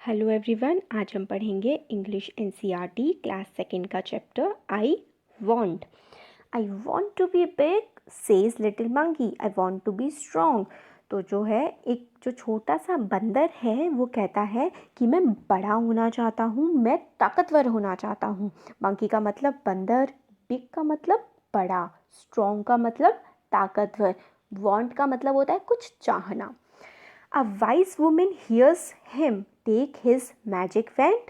Hello everyone, आज हम पढ़ेंगे इंग्लिश एनसीईआरटी क्लास सेकंड का chapter I want to be big says little monkey, I want to be strong. तो जो है एक जो छोटा सा बंदर है वो कहता है कि मैं बड़ा होना चाहता हूँ, मैं ताकतवर होना चाहता हूँ। मंकी का मतलब बंदर, बिग का मतलब बड़ा, स्ट्रॉन्ग का मतलब ताकतवर, वांट का मतलब होता है कुछ चाहना। A wise woman hears him take his magic wand.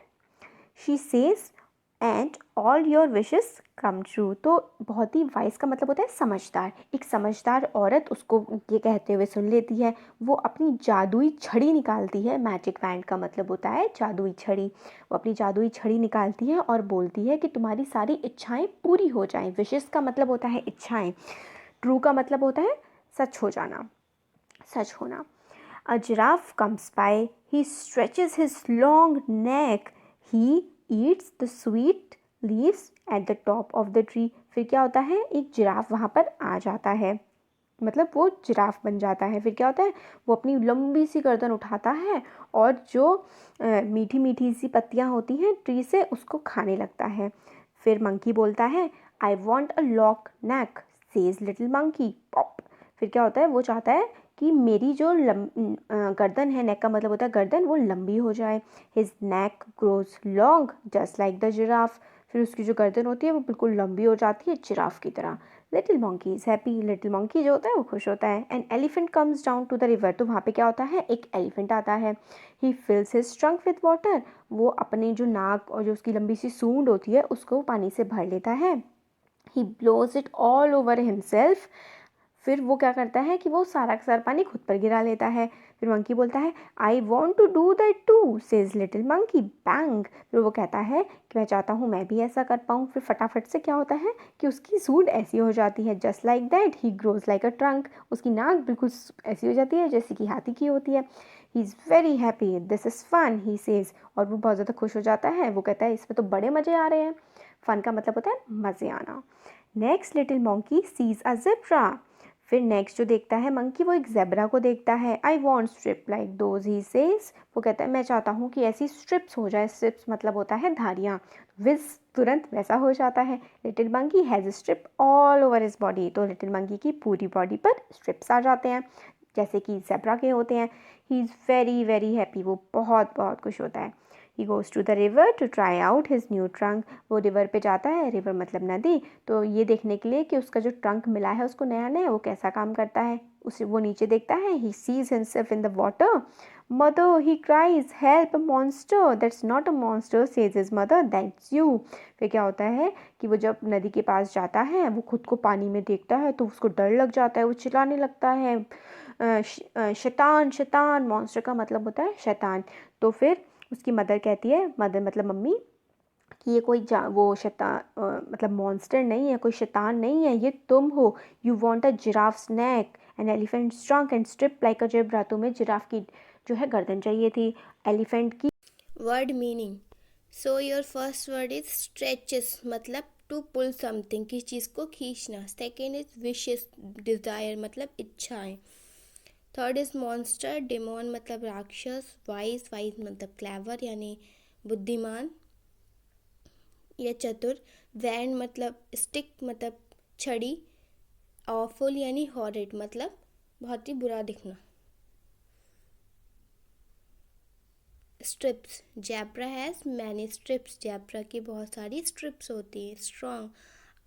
She says, and all your wishes come true. तो बहुत ही वाइज का मतलब होता है समझदार। एक समझदार औरत उसको ये कहते हुए सुन लेती है। वो अपनी जादुई छड़ी निकालती है। मैजिक वैंड का मतलब होता है जादुई छड़ी। वो अपनी जादुई छड़ी निकालती है और बोलती है कि तुम्हारी सारी इच्छाएं पूरी हो जाएं। विशेस का मतलब होता है इच्छाएं। ट्रू का मतलब होता है सच हो जाना, सच होना। A giraffe comes by. He stretches his long neck. He eats the sweet leaves at the top of the tree. फिर क्या होता है, एक जिराफ वहाँ पर आ जाता है, मतलब वो जिराफ बन जाता है। फिर क्या होता है, वो अपनी लंबी सी गर्दन उठाता है और जो मीठी मीठी सी पत्तियाँ होती हैं ट्री से उसको खाने लगता है। फिर मंकी बोलता है, I want a long neck, says little monkey pop. फिर क्या होता है, वो चाहता है कि मेरी जो गर्दन है, नेक का मतलब होता है गर्दन, वो लंबी हो जाए। His neck grows long just like the giraffe. फिर उसकी जो गर्दन होती है वो बिल्कुल लंबी हो जाती है जिराफ की तरह। Little monkey is happy. Little monkey जो होता है वो खुश होता है। An elephant comes down to the river. तो वहाँ पे क्या होता है, एक एलिफेंट आता है। ही फिल्स हिज ट्रंक विद वाटर। वो अपने जो नाक और जो उसकी लंबी सी सूंड होती है उसको पानी से भर लेता है। He blows it all over himself. फिर वो क्या करता है कि वो सारा का सारा पानी खुद पर गिरा लेता है। फिर मंकी बोलता है, I want to do that too, says little monkey bang. फिर वो कहता है कि मैं चाहता हूँ मैं भी ऐसा कर पाऊँ। फिर फटाफट से क्या होता है कि उसकी सूंड ऐसी हो जाती है, just like that he grows like a trunk. उसकी नाक बिल्कुल ऐसी हो जाती है जैसे कि हाथी की होती है। He is very happy, this is fun, he says. और वो बहुत ज़्यादा खुश हो जाता है। वो कहता है इसमें तो बड़े मज़े आ रहे हैं। फन का मतलब होता है मज़े आना। Next little monkey sees a zebra. फिर नेक्स्ट जो देखता है मंकी, वो एक ज़ेब्रा को देखता है। I want strip like those, he says. वो कहता है मैं चाहता हूँ कि ऐसी स्ट्रिप्स हो जाए। स्ट्रिप्स मतलब होता है धारियाँ। विज तुरंत वैसा हो जाता है। Little monkey has strip all over his body. तो लिटिल मंकी की पूरी बॉडी पर स्ट्रिप्स आ जाते हैं जैसे कि ज़ेब्रा के होते हैं। He is very very happy. वो बहुत बहुत खुश होता है। He goes to the river to try out his new trunk. वो रिवर पे जाता है, रिवर मतलब नदी, तो ये देखने के लिए कि उसका जो ट्रंक मिला है उसको नया नया वो कैसा काम करता है। उसे वो नीचे देखता है। He sees himself in the water. Mother, he cries, help, monster. That's not a monster, says his mother, that's you. फिर क्या होता है कि वो जब नदी के पास जाता है, वो खुद को पानी में देखता है तो उसको डर लग जाता है। वो चिल्लाने लगता है, शैतान शैतान। मॉन्स्टर का मतलब होता है शैतान। तो फिर उसकी मदर कहती है, मदर मतलब मम्मी, कि ये कोई वो शैतान मतलब मॉन्स्टर नहीं है, कोई शैतान नहीं है, ये तुम हो। You want a giraffe neck, an elephant trunk and strip like a zebra. तुम्हें जिराफ की जो है गर्दन चाहिए थी, एलिफेंट की। Word meaning. So your first word is stretches, मतलब टू पुल समथिंग, किसी चीज़ को खींचना। सेकेंड इज विशेस, डिज़ायर, मतलब इच्छाएं। थर्ड इज मॉन्स्टर, डेमोन, मतलब राक्षस। वाइज, वाइज मतलब क्लेवर यानी बुद्धिमान या चतुर। वैंड मतलब स्टिक, मतलब छड़ी। ऑफुल यानी हॉरिड, मतलब बहुत ही बुरा दिखना। Stripes, zebra has many stripes, zebra की बहुत सारी स्ट्रिप्स होती हैं। Strong,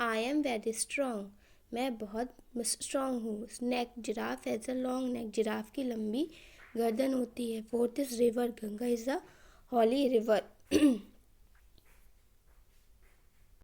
I am very strong, मैं बहुत स्ट्रॉन्ग हूँ। Neck, giraffe has a long neck, giraffe की लंबी गर्दन होती है। Fourth is river, Ganga is a holy river.